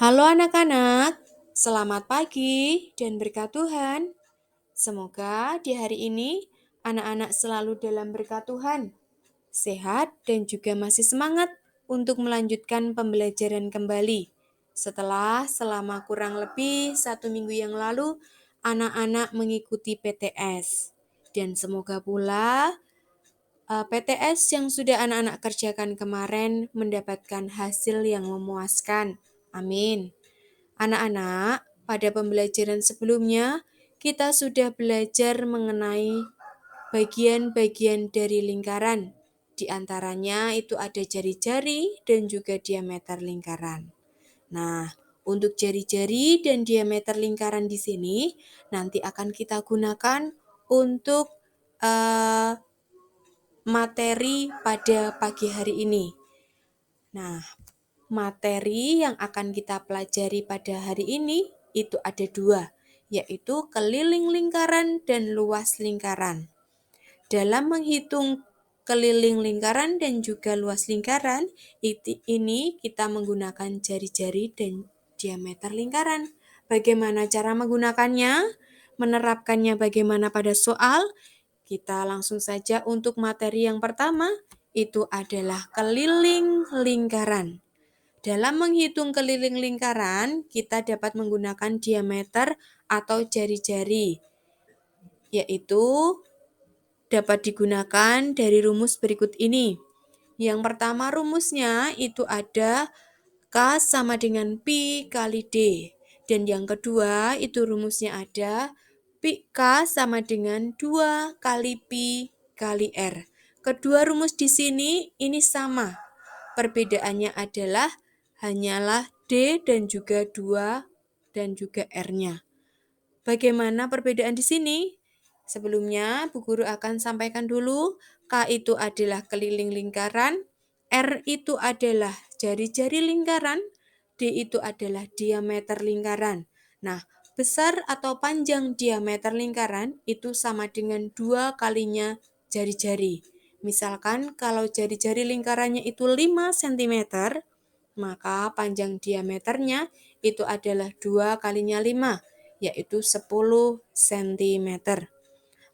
Halo anak-anak, selamat pagi dan berkat Tuhan. Semoga di hari ini anak-anak selalu dalam berkat Tuhan, sehat dan juga masih semangat untuk melanjutkan pembelajaran kembali. Setelah selama kurang lebih 1 minggu yang lalu, anak-anak mengikuti PTS. Dan semoga pula PTS yang sudah anak-anak kerjakan kemarin mendapatkan hasil yang memuaskan. Amin. Anak-anak, pada pembelajaran sebelumnya, kita sudah belajar mengenai bagian-bagian dari lingkaran. Di antaranya itu ada jari-jari dan juga diameter lingkaran. Nah, untuk jari-jari dan diameter lingkaran di sini nanti akan kita gunakan untuk materi pada pagi hari ini. Nah, materi yang akan kita pelajari pada hari ini itu ada 2, yaitu keliling lingkaran dan luas lingkaran. Dalam menghitung keliling lingkaran dan juga luas lingkaran, ini kita menggunakan jari-jari dan diameter lingkaran. Bagaimana cara menggunakannya? Menerapkannya bagaimana pada soal? Kita langsung saja untuk materi yang pertama, itu adalah keliling lingkaran. Dalam menghitung keliling lingkaran, kita dapat menggunakan diameter atau jari-jari, yaitu dapat digunakan dari rumus berikut ini. Yang pertama rumusnya itu ada K sama dengan Pi kali D. Dan yang kedua itu rumusnya ada K sama dengan 2 kali Pi kali R. Kedua rumus di sini ini sama. Perbedaannya adalah hanyalah D dan juga 2 dan juga R-nya. Bagaimana perbedaan di sini? Sebelumnya, Bu Guru akan sampaikan dulu, K itu adalah keliling lingkaran, R itu adalah jari-jari lingkaran, D itu adalah diameter lingkaran. Nah, besar atau panjang diameter lingkaran itu sama dengan 2 kalinya jari-jari. Misalkan kalau jari-jari lingkarannya itu 5 cm, maka panjang diameternya itu adalah 2 kalinya 5, yaitu 10 cm.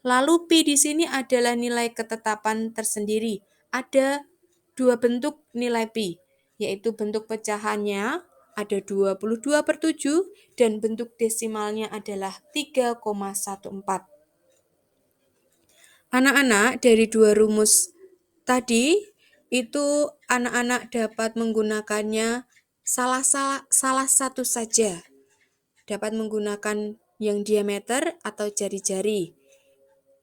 Lalu pi di sini adalah nilai ketetapan tersendiri. Ada 2 bentuk nilai pi, yaitu bentuk pecahannya ada 22/7 dan bentuk desimalnya adalah 3,14. Anak-anak, dari 2 rumus tadi itu anak-anak dapat menggunakannya salah satu saja. Dapat menggunakan yang diameter atau jari-jari.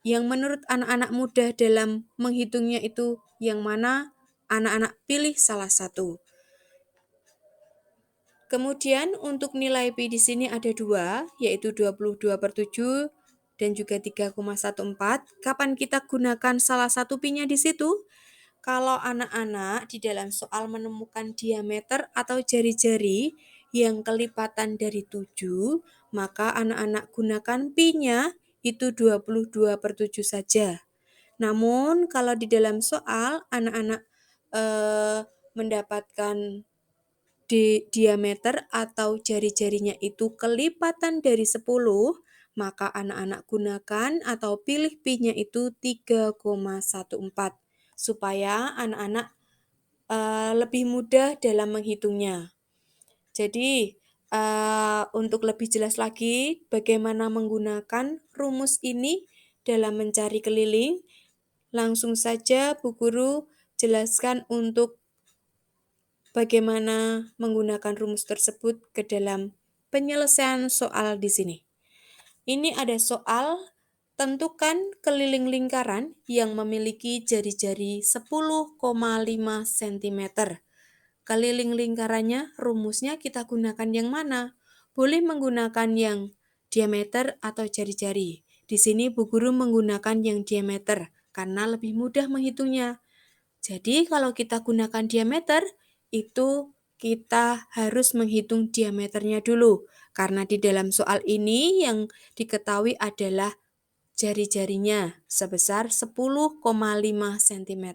Yang menurut anak-anak mudah dalam menghitungnya itu yang mana, anak-anak pilih salah satu. Kemudian untuk nilai pi di sini ada 2, yaitu 22/7 dan juga 3,14. Kapan kita gunakan salah satu pi-nya di situ? Kalau anak-anak di dalam soal menemukan diameter atau jari-jari yang kelipatan dari 7, maka anak-anak gunakan pi-nya itu 22/7 saja. Namun kalau di dalam soal anak-anak mendapatkan diameter atau jari-jarinya itu kelipatan dari 10, maka anak-anak gunakan atau pilih pi-nya itu 3,14 supaya anak-anak lebih mudah dalam menghitungnya. Jadi untuk lebih jelas lagi bagaimana menggunakan rumus ini dalam mencari keliling, langsung saja Bu Guru jelaskan untuk bagaimana menggunakan rumus tersebut ke dalam penyelesaian soal di sini. Ini ada soal, tentukan keliling lingkaran yang memiliki jari-jari 10,5 cm. Keliling lingkarannya rumusnya kita gunakan yang mana? Boleh menggunakan yang diameter atau jari-jari. Di sini Bu Guru menggunakan yang diameter karena lebih mudah menghitungnya. Jadi kalau kita gunakan diameter, itu kita harus menghitung diameternya dulu. Karena di dalam soal ini yang diketahui adalah jari-jarinya sebesar 10,5 cm.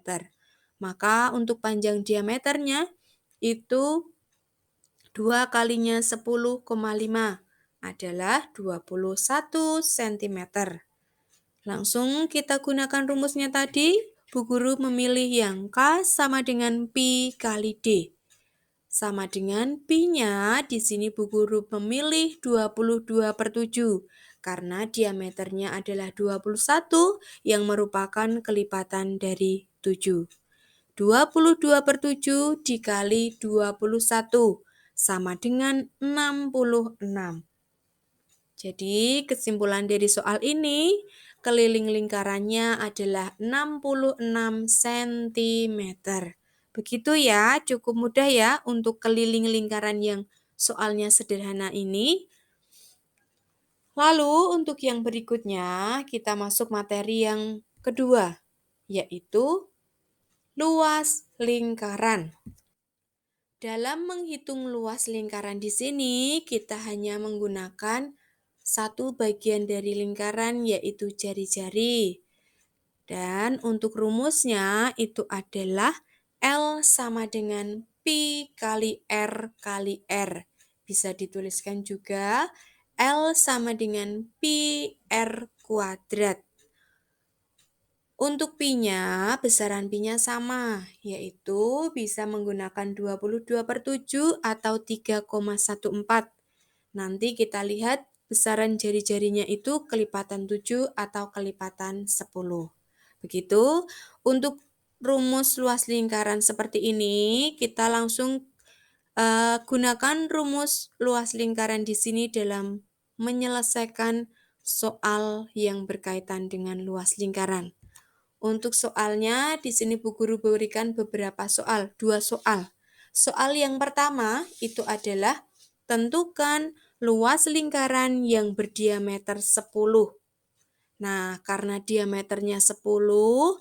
Maka untuk panjang diameternya itu 2 kalinya 10,5 adalah 21 cm. Langsung kita gunakan rumusnya tadi. Bu Guru memilih yang K sama dengan Pi kali D. Sama dengan Pi-nya, di sini Bu Guru memilih 22/7 karena diameternya adalah 21 yang merupakan kelipatan dari 7. 22/7 dikali 21 sama dengan 66. Jadi kesimpulan dari soal ini, keliling lingkarannya adalah 66 cm. Begitu ya, cukup mudah ya untuk keliling lingkaran yang soalnya sederhana ini. Lalu untuk yang berikutnya, kita masuk materi yang kedua, yaitu luas lingkaran. Dalam menghitung luas lingkaran di sini, kita hanya menggunakan satu bagian dari lingkaran, yaitu jari-jari. Dan untuk rumusnya itu adalah L sama dengan Pi kali R kali R. Bisa dituliskan juga L sama dengan Pi R kuadrat. Untuk Pi-nya, besaran Pi-nya sama, yaitu bisa menggunakan 22/7 atau 3,14. Nanti kita lihat besaran jari-jarinya itu kelipatan 7 atau kelipatan 10. Begitu, untuk rumus luas lingkaran seperti ini, kita langsung gunakan rumus luas lingkaran di sini dalam menyelesaikan soal yang berkaitan dengan luas lingkaran. Untuk soalnya, di sini Bu Guru berikan beberapa soal, 2 soal. Soal yang pertama itu adalah tentukan luas lingkaran yang berdiameter 10. Nah, karena diameternya 10,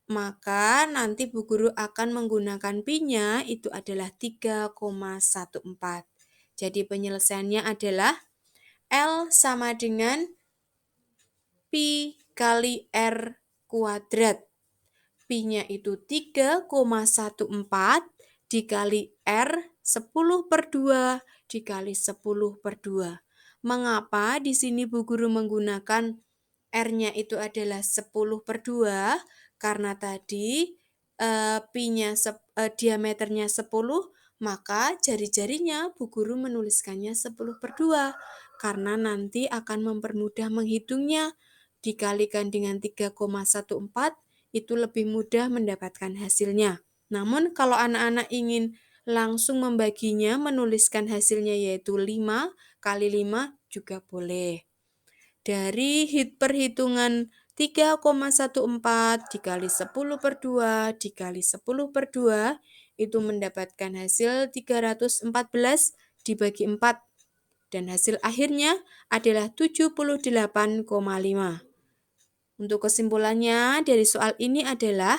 maka nanti Bu Guru akan menggunakan Pi-nya itu adalah 3,14. Jadi penyelesaiannya adalah L sama dengan Pi kali R kuadrat. Pi-nya itu 3,14 dikali R 10/2 dikali 10/2. Mengapa di sini Bu Guru menggunakan R-nya itu adalah 10/2? Karena tadi Pi-nya diameternya 10, maka jari-jarinya Bu Guru menuliskannya 10/2 karena nanti akan mempermudah menghitungnya. Dikalikan dengan 3,14 itu lebih mudah mendapatkan hasilnya. Namun kalau anak-anak ingin langsung membaginya, menuliskan hasilnya yaitu 5 kali 5 juga boleh. Dari perhitungan 3,14 dikali 10/2 dikali 10/2 itu mendapatkan hasil 314 dibagi 4 dan hasil akhirnya adalah 78,5. Untuk kesimpulannya dari soal ini adalah,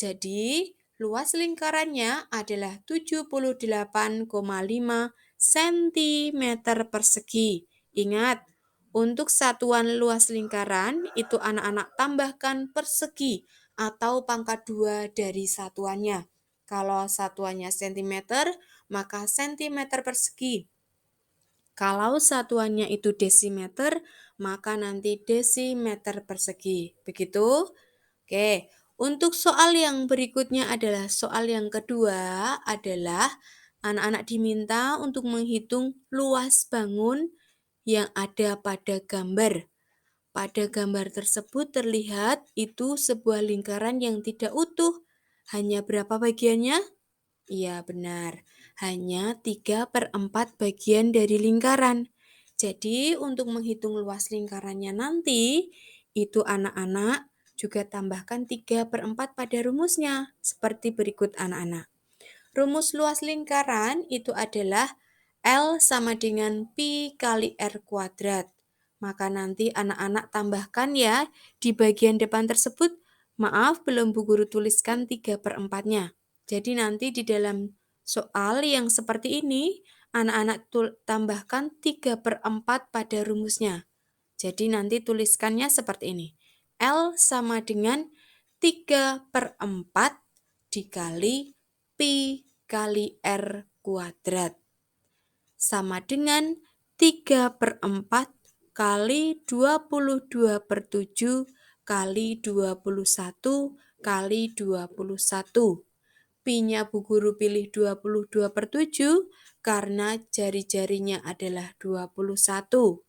jadi luas lingkarannya adalah 78,5 cm persegi. Ingat, untuk satuan luas lingkaran itu anak-anak tambahkan persegi atau pangkat 2 dari satuannya. Kalau satuannya cm, maka cm persegi. Kalau satuannya itu desimeter, maka nanti desimeter persegi. Begitu? Oke, untuk soal yang berikutnya adalah soal yang kedua adalah anak-anak diminta untuk menghitung luas bangun yang ada pada gambar. Pada gambar tersebut terlihat itu sebuah lingkaran yang tidak utuh. Hanya berapa bagiannya? Iya, benar. Hanya 3/4 bagian dari lingkaran. Jadi, untuk menghitung luas lingkarannya nanti, itu anak-anak juga tambahkan 3/4 pada rumusnya. Seperti berikut anak-anak. Rumus luas lingkaran itu adalah L sama dengan Pi kali R kuadrat. Maka nanti anak-anak tambahkan ya, di bagian depan tersebut, maaf belum Bu Guru tuliskan 3/4-nya. Jadi nanti di dalam soal yang seperti ini, anak-anak tambahkan 3/4 pada rumusnya. Jadi nanti tuliskannya seperti ini. L sama dengan 3/4 dikali Pi kali R kuadrat. sama dengan 3/4 kali 22/7 kali 21 kali 21. Pi-nya Bu Guru pilih 22/7 karena jari-jarinya adalah 21.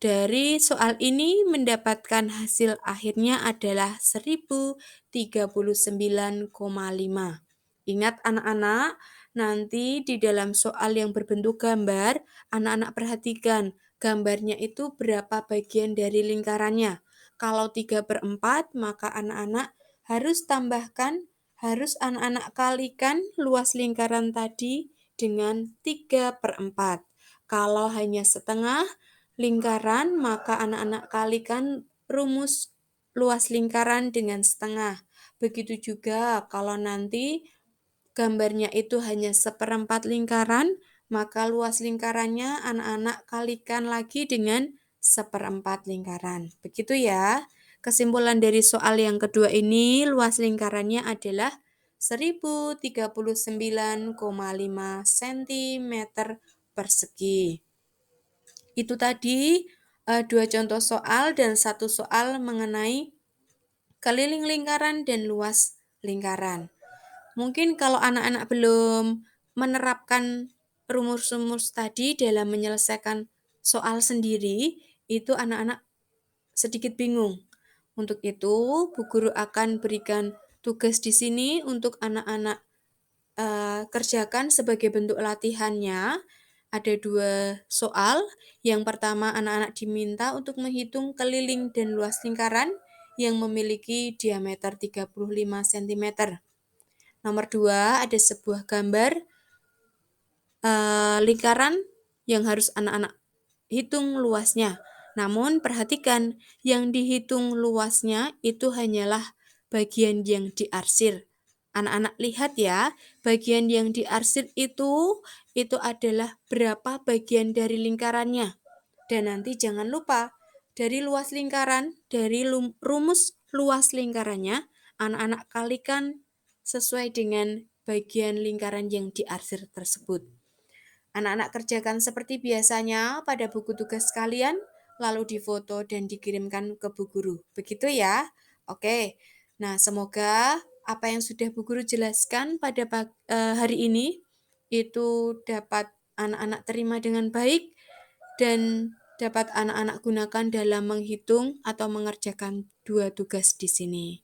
Dari soal ini mendapatkan hasil akhirnya adalah 1039,5. Ingat anak-anak, nanti di dalam soal yang berbentuk gambar, anak-anak perhatikan gambarnya itu berapa bagian dari lingkarannya. Kalau 3/4, maka anak-anak harus anak-anak kalikan luas lingkaran tadi dengan 3/4. Kalau hanya setengah lingkaran, maka anak-anak kalikan rumus luas lingkaran dengan setengah. Begitu juga kalau nanti gambarnya itu hanya 1/4 lingkaran, maka luas lingkarannya anak-anak kalikan lagi dengan 1/4 lingkaran. Begitu ya. Kesimpulan dari soal yang kedua ini, luas lingkarannya adalah 1039,5 cm persegi. Itu tadi 2 contoh soal dan 1 soal mengenai keliling lingkaran dan luas lingkaran. Mungkin kalau anak-anak belum menerapkan rumus-rumus tadi dalam menyelesaikan soal sendiri, itu anak-anak sedikit bingung. Untuk itu, Bu Guru akan berikan tugas di sini untuk anak-anak kerjakan sebagai bentuk latihannya. Ada 2 soal. Yang pertama, anak-anak diminta untuk menghitung keliling dan luas lingkaran yang memiliki diameter 35 cm. Nomor 2, ada sebuah gambar lingkaran yang harus anak-anak hitung luasnya. Namun perhatikan, yang dihitung luasnya itu hanyalah bagian yang diarsir. Anak-anak lihat ya, bagian yang diarsir itu adalah berapa bagian dari lingkarannya. Dan nanti jangan lupa, dari luas lingkaran, dari rumus luas lingkarannya, anak-anak kalikan sesuai dengan bagian lingkaran yang diarsir tersebut. Anak-anak kerjakan seperti biasanya pada buku tugas kalian, lalu difoto dan dikirimkan ke Bu Guru. Begitu ya? Oke. Nah, semoga apa yang sudah Bu Guru jelaskan pada hari ini itu dapat anak-anak terima dengan baik dan dapat anak-anak gunakan dalam menghitung atau mengerjakan 2 tugas di sini.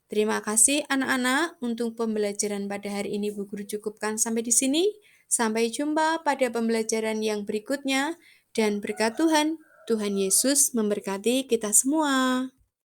Terima kasih anak-anak untuk pembelajaran pada hari ini Bu Guru cukupkan sampai di sini. Sampai jumpa pada pembelajaran yang berikutnya dan berkat Tuhan, Tuhan Yesus memberkati kita semua.